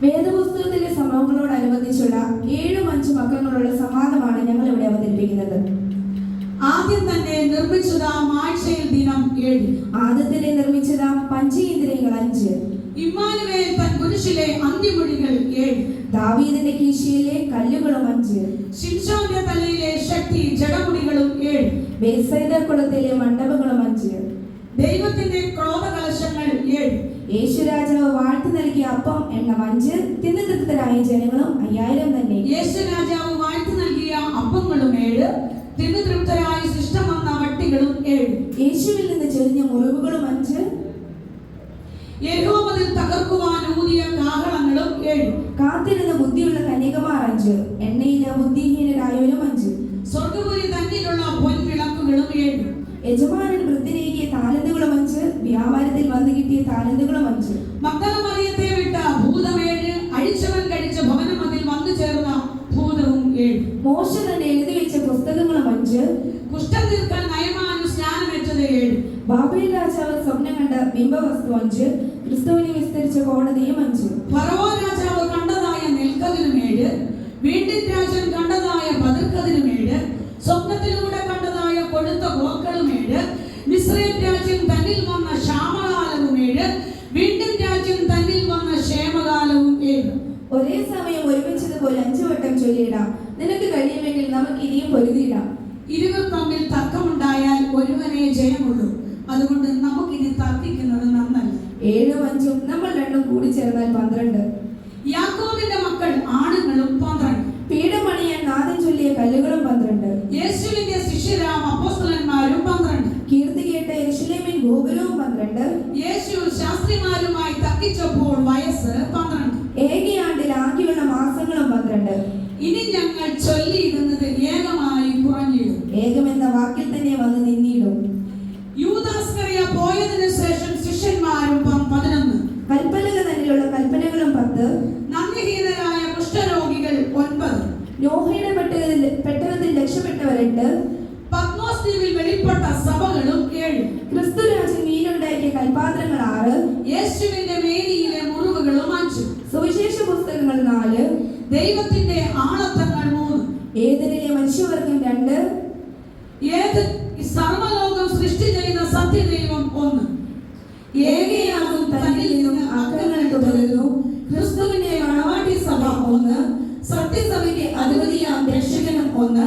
വേദപുസ്തകത്തിലെ സംഭവങ്ങളോടനുബന്ധിച്ചുള്ള 7-5 അക്കങ്ങളുള്ള സംവാദമാണ് ഞങ്ങൾ ഇവിടെ അവതരിപ്പിക്കുന്നത്. ആദ്യം തന്നെ നിർമ്മിച്ചതാം ആഴ്ചയിൽ ദിനം 7. ആദ്യത്തിലെ നിർമ്മിച്ചതാം പഞ്ചേന്ദ്രിയങ്ങൾ 5. ഇമ്മാനുവേൽ തൻ കുരിശിലെ അന്തിമൊഴികൾ 7. ദാവീദിന്റെ കീശയിലെ കല്ലുകളും 5. ശിംശോന്റെ തലയിലെ ശക്തി ജഡമുടികളും 7. ബേത്സയിദ കുളത്തിലെ മണ്ഡപങ്ങളും 5. ദൈവത്തിന്റെ ക്രോധകലശങ്ങൾ 7. യേശുരാജാവ് വാഴ്ത്തി നൽകിയ അപ്പം എണ്ണം 5. തിന്നു തൃപ്തരായ ജനങ്ങളും 5000 തന്നെ. യേശുരാജാവ് വാഴ്ത്തി നൽകിയ അപ്പങ്ങളും 7. തിന്നു തൃപ്തരായ ശിഷ്ടം വന്ന വട്ടികളും 7. യേശുവിൽ നിന്ന് ചെറിഞ്ഞ മുറിവുകളും 5. യഹോവയിൽ തകർക്കുവാൻ ഊതിയ കാഹളങ്ങളും 7. കാത്തിരുന്ന ബുദ്ധിയുള്ള കന്യകമാർ 5. എണ്ണയിലെ ബുദ്ധിഹീനരായവരും 5. സ്വർഗ്ഗപുരി തന്നിലുള്ള പൊൻവിളക്കുകളും 7. യജമാനൻ വൃദ്ധനേകിയ താലന്തുകളും 5. വ്യാപാരത്തിൽ വന്നു കിട്ടിയ താലന്തുകളും 5. മഗ്ദല മറിയത്തെ വിട്ട ഭൂതം 7. അഴിച്ചവൻ കഴിച്ച ഭവനം അതിൽ വന്നു ചേർന്ന ഭൂതവും 7. മോശ തന്നെ എഴുതി വെച്ച പുസ്തകങ്ങളും 5. കുഷ്ഠം തീർക്കാൻ നയമാനും സ്നാനമേറ്റത് 7. ബാബേൽ രാജാവ് സ്വപ്നം കണ്ട ബിംബവസ്തു 5. ക്രിസ്തുവിനെ വിസ്തരിച്ച കോടതിയും 5. ഫറവോ രാജാവ് കണ്ടതായ നെൽക്കതിരും 7. വീണ്ടും രാജൻ കണ്ടതായ പതിർക്കതിരും 7. സ്വപ്നത്തിലൂടെ കണ്ടതായ കൊഴുത്ത ഗോക്കളും 7. മിസ്രൈം രാജ്യം തന്നിൽ വന്ന ക്ഷാമകാലവും 7. വീണ്ടും രാജ്യം തന്നിൽ വന്ന ക്ഷേമകാലവും 7. ഒരേ സമയം ഒരുമിച്ചതുപോലെ 5 വട്ടം ചൊല്ലിയിടാം. നിനക്ക് കഴിയുമെങ്കിൽ നമുക്ക് ഇനിയും പൊരുതിയിടാം. ഇരുവർ തമ്മിൽ തർക്കമുണ്ടായാൽ ഒരുവനെ ജയമുള്ളൂ. അതുകൊണ്ട് നമുക്കിനി തർക്കിക്കുന്നത് നന്നല്ല. 7ഉം 5ഉം നമ്മൾ രണ്ടും കൂടി ചേർന്നാൽ 12. യാക്കോബിന്റെ മക്കൾ ആണുങ്ങളും 12. പീഠം പണിയാൻ നാദം ചൊല്ലിയ കല്ലുകളും 12. യേശുവിന്റെ ശിഷ്യരാം അപ്പോസ്തലന്മാരും 12. കീർത്തി കേട്ട യെരൂശലേമിൻ ഗോപുരവും 12. യേശു ശാസ്ത്രിമാരുമായി തർക്കിച്ചപ്പോൾ വയസ്സ് 12. ഏകയാണ്ടിൽ ആകെയുള്ള മാസങ്ങളും 12. ഇനി ഞങ്ങൾ ചൊല്ലിയിടുന്നത് ഏകമായി കുറഞ്ഞിടും. ഏകമെന്ന വാക്കിൽ തന്നെ വന്ന് നിന്നിടും. യൂദാസ്കറിയ പോയതിനു ശേഷം ശിഷ്യന്മാരും 11. കൽപ്പലക തന്നിലുള്ള കൽപ്പനകളും 10. നന്ദിഹീനരായ കുഷ്ഠരോഗികൾ 9. നോഹയുടെ പെട്ടകത്തിൽ രക്ഷപ്പെട്ടവർ 8. പത്മോസ് ദ്വീപിൽ വെളിപ്പെട്ട സഭകളും 7. ക്രിസ്തുരാജൻ മീനുണ്ടാക്കിയ കൽപാത്രങ്ങൾ 6. യേശുവിന്റെ മേനിയിലെ മുറിവുകളും 5. സുവിശേഷ പുസ്തകങ്ങൾ 4. ദൈവത്തിന്റെ ആളത്തങ്ങൾ 3. ഏദനിലെ മനുഷ്യവർഗം 2. സർവലോകം സൃഷ്ടി ചെയ്ത സത്യദൈവം 1. ഏകയാകും തന്നിൽ നിന്നും അക്കങ്ങൾ തുടരുന്നു. ക്രിസ്തുവിന്റെ മണവാട്ടി സഭ 1. സത്യസഭയ്ക്ക് അധിപതിയാം രക്ഷകനും 1.